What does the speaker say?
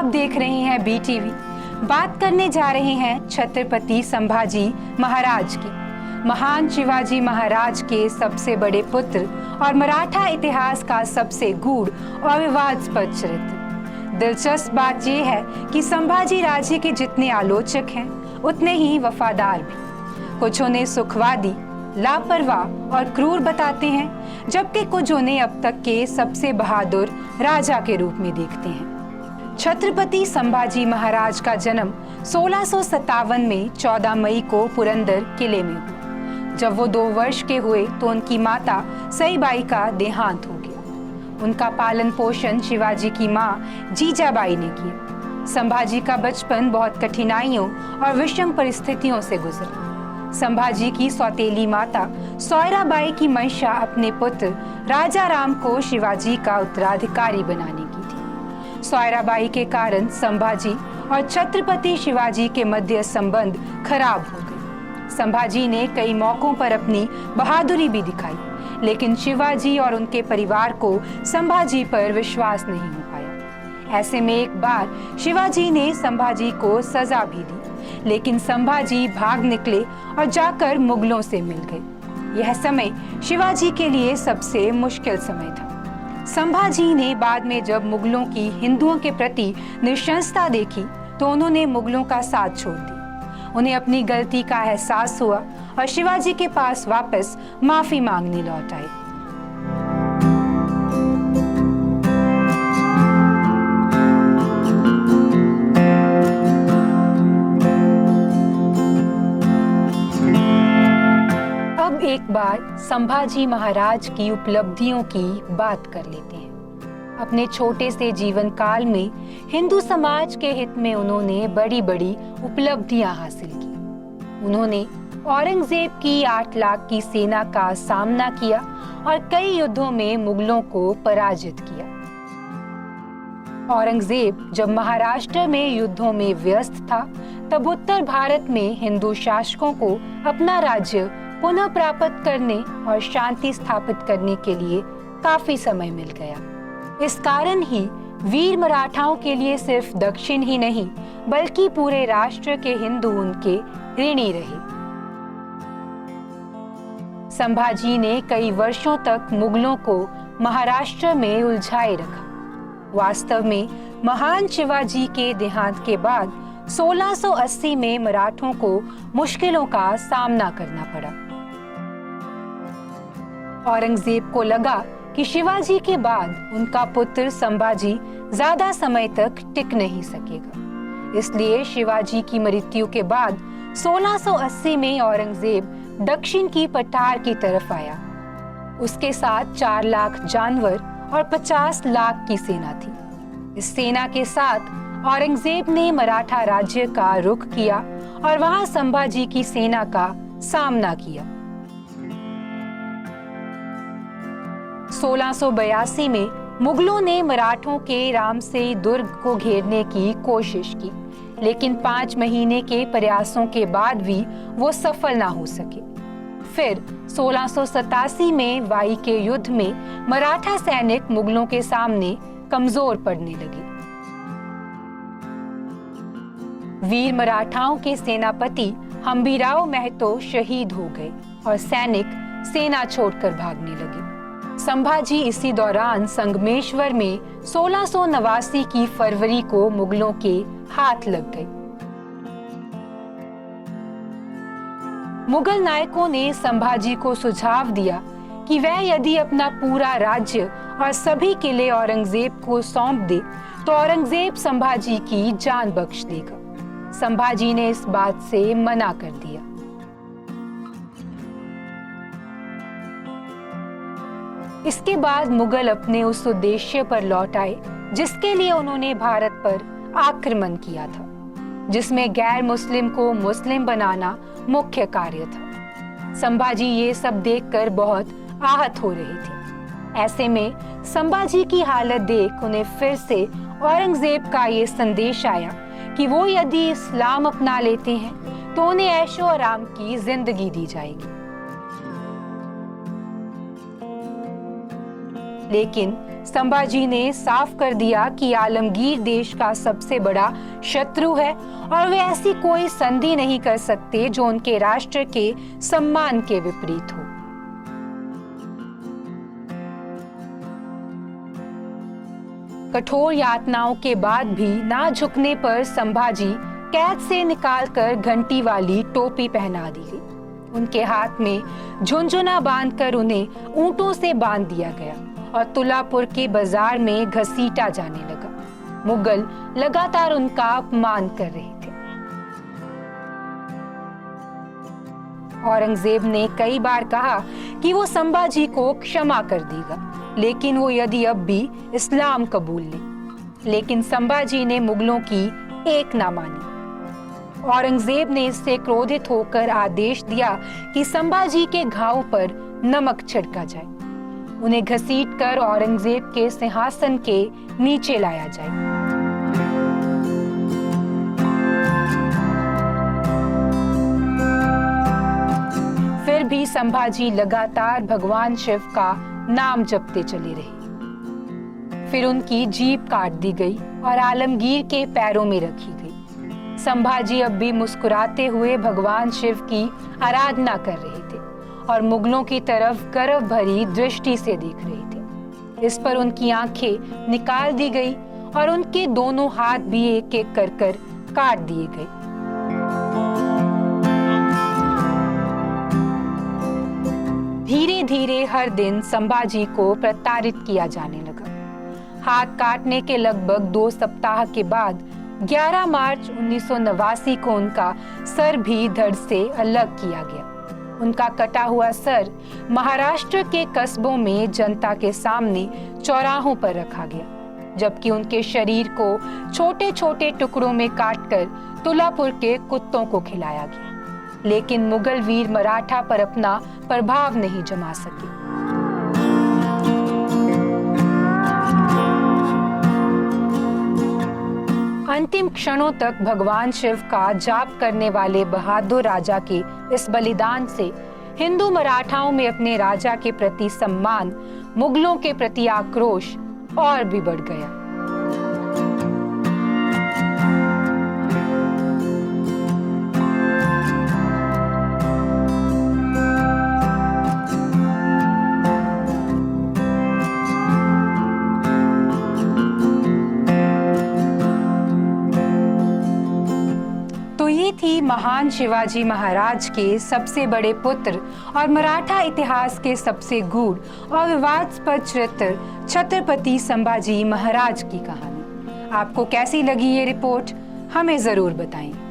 देख रहे हैं BTV। बात करने जा रहे हैं छत्रपति संभाजी महाराज की। महान शिवाजी महाराज के सबसे बड़े पुत्र और मराठा इतिहास का सबसे गूढ़ और विवादास्पद चरित्र। दिलचस्प बात यह है कि संभाजी राज्य के जितने आलोचक हैं उतने ही वफादार भी। कुछ उन्हें सुखवादी, लापरवाह और क्रूर बताते हैं, जबकि कुछ उन्हें अब तक के सबसे बहादुर राजा के रूप में देखते हैं। छत्रपति संभाजी महाराज का जन्म 1657 में 14 मई को पुरंदर किले में हुआ। जब वो 2 वर्ष के हुए तो उनकी माता सईबाई का देहांत हो गया। उनका पालन पोषण शिवाजी की मां जीजाबाई ने किया। संभाजी का बचपन बहुत कठिनाइयों और विषम परिस्थितियों से गुजरा। संभाजी की सौतेली माता सोयराबाई की मंशा अपने पुत्र राजा राम को शिवाजी का उत्तराधिकारी बनाने की थी। सोयराबाई के कारण संभाजी और छत्रपति शिवाजी के मध्य संबंध खराब हो गए। संभाजी ने कई मौकों पर अपनी बहादुरी भी दिखाई, लेकिन शिवाजी और उनके परिवार को संभाजी पर विश्वास नहीं हो पाया। ऐसे में एक बार शिवाजी ने संभाजी को सजा भी दी, लेकिन संभाजी भाग निकले और जाकर मुगलों से मिल गए। यह समय शिवाजी के लिए सबसे मुश्किल समय था। संभाजी ने बाद में जब मुगलों की हिंदुओं के प्रति नृशंसता देखी तो उन्होंने मुगलों का साथ छोड़ दिया। उन्हें अपनी गलती का एहसास हुआ और शिवाजी के पास वापस माफी मांगने लौट आए। अब एक बार संभाजी महाराज की उपलब्धियों की बात कर लेते हैं। अपने छोटे से जीवन काल में हिंदू समाज के हित में उन्होंने बड़ी बड़ी उपलब्धियां हासिल की। उन्होंने औरंगजेब की 8 लाख की सेना का सामना किया और कई युद्धों में मुगलों को पराजित किया। औरंगजेब जब महाराष्ट्र में युद्धों में व्यस्त था, तब उत्तर भारत में हिंदू शासकों को अपना राज्य पुनः प्राप्त करने और शांति स्थापित करने के लिए काफी समय मिल गया। इस कारण ही वीर मराठाओं के लिए सिर्फ दक्षिण ही नहीं बल्कि पूरे राष्ट्र के हिंदू उनके ऋणी रहे। संभाजी ने कई वर्षों तक मुगलों को महाराष्ट्र में उलझाए रखा। वास्तव में महान शिवाजी के देहांत के बाद 1680 में मराठों को मुश्किलों का सामना करना पड़ा। औरंगजेब को लगा कि शिवाजी के बाद उनका पुत्र संभाजी ज्यादा समय तक टिक नहीं सकेगा। इसलिए शिवाजी की मृत्यु के बाद 1680 में औरंगजेब दक्षिण की पठार की तरफ आया। उसके साथ 4 लाख जानवर और 50 लाख की सेना थी। इस सेना के साथ औरंगजेब ने मराठा राज्य का रुख किया और वहां संभाजी की सेना का सामना किया। 1682 में मुगलों ने मराठों के रामसेई दुर्ग को घेरने की कोशिश की, लेकिन 5 महीने के प्रयासों के बाद भी वो सफल ना हो सके। फिर 1687 में वाई के युद्ध में मराठा सैनिक मुगलों के सामने कमजोर पड़ने लगे। वीर मराठाओं के सेनापति हम्बीराव महतो शहीद हो गए और सैनिक सेना छोड़कर भागने लगे। संभाजी इसी दौरान संगमेश्वर में 1689 की फरवरी को मुगलों के हाथ लग गए। मुगल नायकों ने संभाजी को सुझाव दिया कि वह यदि अपना पूरा राज्य और सभी किले औरंगजेब को सौंप दे तो औरंगजेब संभाजी की जान बख्श देगा। संभाजी ने इस बात से मना कर दिया। इसके बाद मुगल अपने उस उद्देश्य पर लौट आए जिसके लिए उन्होंने भारत पर आक्रमण किया था, जिसमें गैर मुस्लिम को मुस्लिम बनाना मुख्य कार्य था। संभाजी ये सब देखकर बहुत आहत हो रहे थे। ऐसे में संभाजी की हालत देख उन्हें फिर से औरंगजेब का ये संदेश आया कि वो यदि इस्लाम अपना लेते हैं तो उन्हें ऐशो आराम की जिंदगी दी जाएगी। लेकिन संभाजी ने साफ कर दिया कि आलमगीर देश का सबसे बड़ा शत्रु है और वे ऐसी कोई संधि नहीं कर सकते जो उनके राष्ट्र के सम्मान के विपरीत हो। कठोर यातनाओं के बाद भी ना झुकने पर संभाजी कैद से निकालकर घंटी वाली टोपी पहना दी गई। उनके हाथ में झुनझुना बांधकर उन्हें ऊंटों से बांध दिया गया और तुलापुर के बाजार में घसीटा जाने लगा। मुगल लगातार उनका अपमान कर रहे थे। औरंगजेब ने कई बार कहा कि वो संभाजी को क्षमा कर देगा, लेकिन वो यदि अब भी इस्लाम कबूल ले। लेकिन संभाजी ने मुगलों की एक ना मानी। औरंगजेब ने इससे क्रोधित होकर आदेश दिया कि संभाजी के घाव पर नमक छिड़का जाए, उन्हें घसीटकर औरंगजेब के सिंहासन के नीचे लाया जाए। फिर भी संभाजी लगातार भगवान शिव का नाम जपते चले रहे। फिर उनकी जीभ काट दी गई और आलमगीर के पैरों में रखी गई। संभाजी अब भी मुस्कुराते हुए भगवान शिव की आराधना कर रहे थे और मुगलों की तरफ गर्व भरी दृष्टि से देख रहे थे। इस पर उनकी आंखें निकाल दी गई और उनके दोनों हाथ भी एक एक कर काट दिए गए। धीरे धीरे हर दिन संभाजी को प्रताड़ित किया जाने लगा। हाथ काटने के लगभग 2 सप्ताह के बाद 11 मार्च 1989 को उनका सर भी धड़ से अलग किया गया। उनका कटा हुआ सर महाराष्ट्र के कस्बों में जनता के सामने चौराहों पर रखा गया, जबकि उनके शरीर को छोटे छोटे टुकड़ों में काटकर तुलापुर के कुत्तों को खिलाया गया। लेकिन मुगल वीर मराठा पर अपना प्रभाव नहीं जमा सके। अंतिम क्षणों तक भगवान शिव का जाप करने वाले बहादुर राजा के इस बलिदान से हिंदू मराठाओं में अपने राजा के प्रति सम्मान, मुगलों के प्रति आक्रोश और भी बढ़ गया। थी महान शिवाजी महाराज के सबसे बड़े पुत्र और मराठा इतिहास के सबसे गूढ़ और विवादास्पद चरित्र छत्रपति संभाजी महाराज की कहानी। आपको कैसी लगी ये रिपोर्ट, हमें जरूर बताएं।